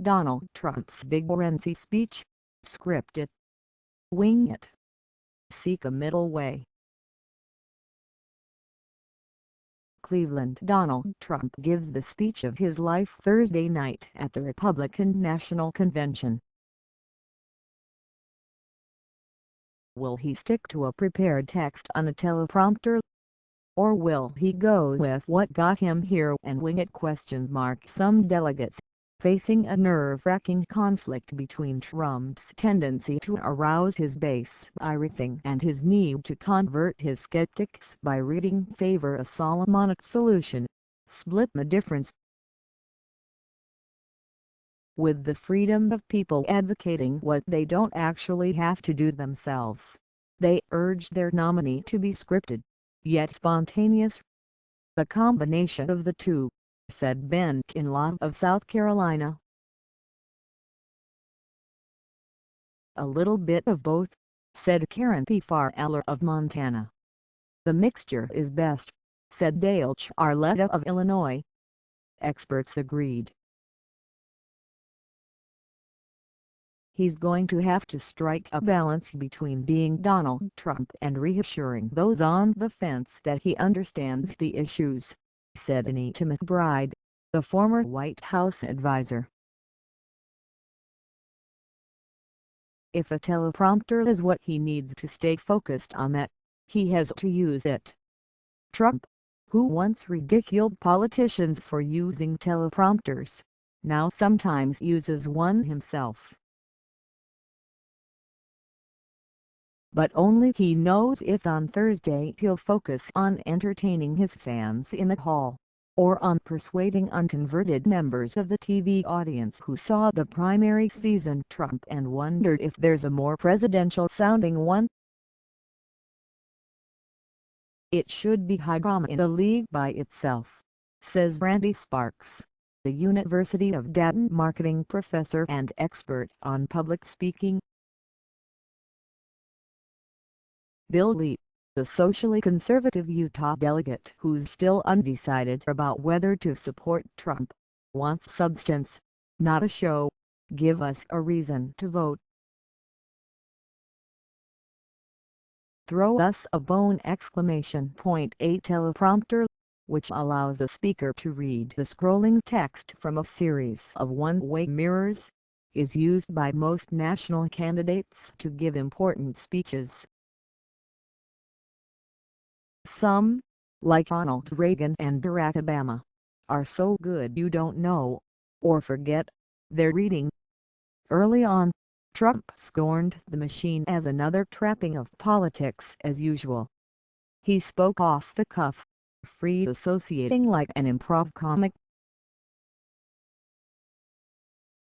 Donald Trump's big RNC speech. Script it. Wing it. Seek a middle way. Cleveland. Donald Trump gives the speech of his life Thursday night at the Republican National Convention. Will he stick to a prepared text on a teleprompter? Or will he go with what got him here and wing it? Some delegates, facing a nerve-wracking conflict between Trump's tendency to arouse his base by riffing and his need to convert his skeptics by reading, favor a Solomonic solution, split the difference. With the freedom of people advocating what they don't actually have to do themselves, they urge their nominee to be scripted, yet spontaneous. The combination of the two, said Ben Kinlaw of South Carolina. A little bit of both, said Karen Pfaehler of Montana. The mixture is best, said Dale Charletta of Illinois.Experts agreed. He's going to have to strike a balance between being Donald Trump and reassuring those on the fence that he understands the issues, said Anita McBride, the former White House advisor. If a teleprompter is what he needs to stay focused on that, he has to use it. Trump, who once ridiculed politicians for using teleprompters, now sometimes uses one himself. But only he knows if on Thursday he'll focus on entertaining his fans in the hall, or on persuading unconverted members of the TV audience who saw the primary season Trump and wondered if there's a more presidential-sounding one. It should be high drama in a league by itself, says Randy Sparks, the University of Dayton marketing professor and expert on public speaking. Bill Lee, the socially conservative Utah delegate who's still undecided about whether to support Trump, wants substance, not a show. Give us a reason to vote. Throw us a bone! A teleprompter, which allows the speaker to read the scrolling text from a series of one-way mirrors, is used by most national candidates to give important speeches. Some, like Ronald Reagan and Barack Obama, are so good you don't know, or forget, they're reading. Early on, Trump scorned the machine as another trapping of politics as usual. He spoke off the cuff, free associating like an improv comic.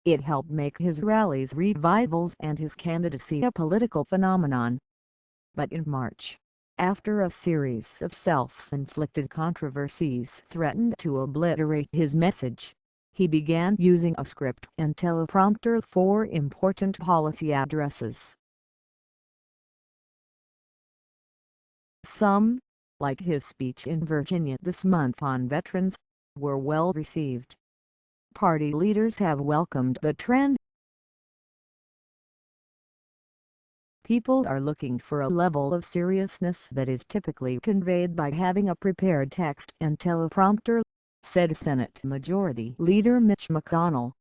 It helped make his rallies revivals and his candidacy a political phenomenon. But in March, after a series of self-inflicted controversies threatened to obliterate his message, he began using a script and teleprompter for important policy addresses. Some, like his speech in Virginia this month on veterans, were well received. Party leaders have welcomed the trend. People are looking for a level of seriousness that is typically conveyed by having a prepared text and teleprompter, said Senate Majority Leader Mitch McConnell.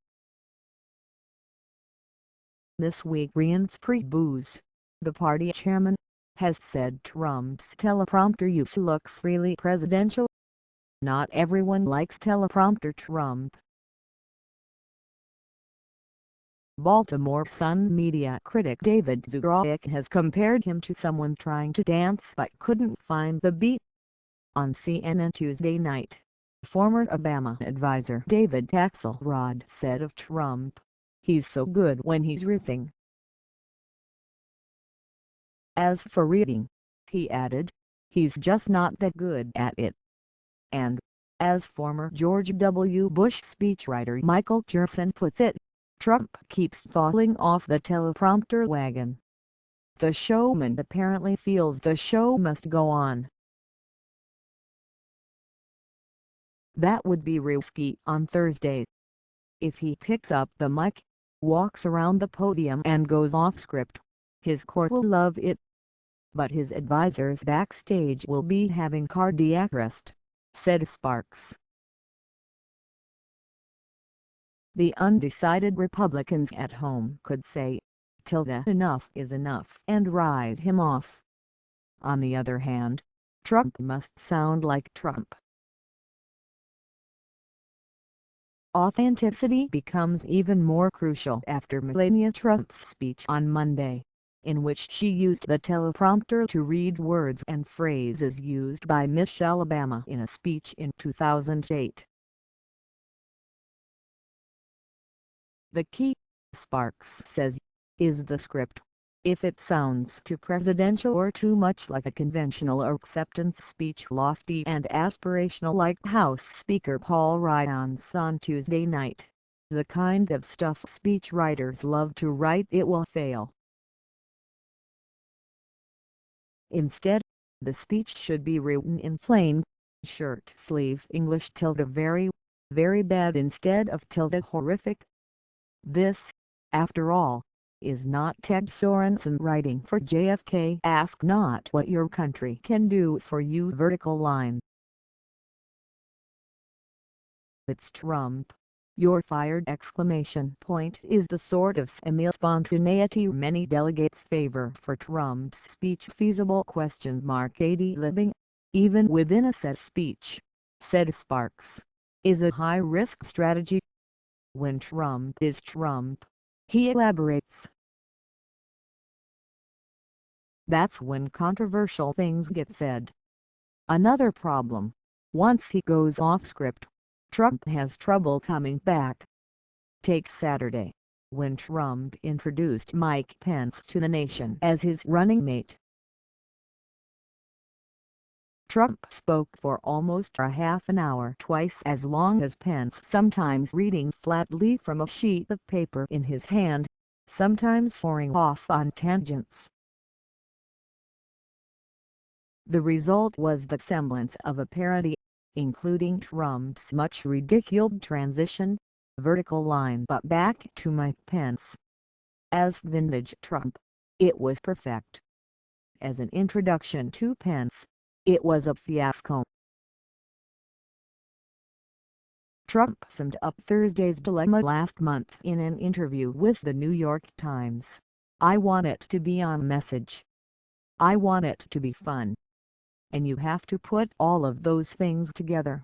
This week Reince Priebus, the party chairman, has said Trump's teleprompter use looks really presidential. Not everyone likes teleprompter Trump. Baltimore Sun media critic David Zurawik has compared him to someone trying to dance but couldn't find the beat. On CNN Tuesday night, former Obama advisor David Axelrod said of Trump, "He's so good when he's riffing. As for reading," he added, "he's just not that good at it." And, as former George W. Bush speechwriter Michael Gerson puts it, Trump keeps falling off the teleprompter wagon. The showman apparently feels the show must go on. That would be risky on Thursday. If he picks up the mic, walks around the podium and goes off script, his court will love it. But his advisors backstage will be having cardiac arrest, said Sparks. The undecided Republicans at home could say, enough is enough, and write him off. On the other hand, Trump must sound like Trump. Authenticity becomes even more crucial after Melania Trump's speech on Monday, in which she used the teleprompter to read words and phrases used by Michelle Obama in a speech in 2008. The key, Sparks says, is the script. If it sounds too presidential or too much like a conventional or acceptance speech, lofty and aspirational like House Speaker Paul Ryan's on Tuesday night, the kind of stuff speechwriters love to write, it will fail. Instead, the speech should be written in plain, shirt-sleeve English, very, very bad instead of horrific. This, after all, is not Ted Sorensen writing for JFK. Ask not what your country can do for you. It's Trump. You're fired! Is the sort of semi-spontaneity many delegates favor for Trump's speech feasible? Ad-libbing, even within a set speech, said Sparks, is a high-risk strategy. When Trump is Trump, he elaborates. That's when controversial things get said. Another problem: once he goes off script, Trump has trouble coming back. Take Saturday, when Trump introduced Mike Pence to the nation as his running mate. Trump spoke for almost a half an hour, twice as long as Pence, sometimes reading flatly from a sheet of paper in his hand, sometimes soaring off on tangents. The result was the semblance of a parody, including Trump's much ridiculed transition, but back to Mike Pence. As vintage Trump, it was perfect. As an introduction to Pence, it was a fiasco. Trump summed up Thursday's dilemma last month in an interview with the New York Times. I want it to be on message. I want it to be fun. And you have to put all of those things together.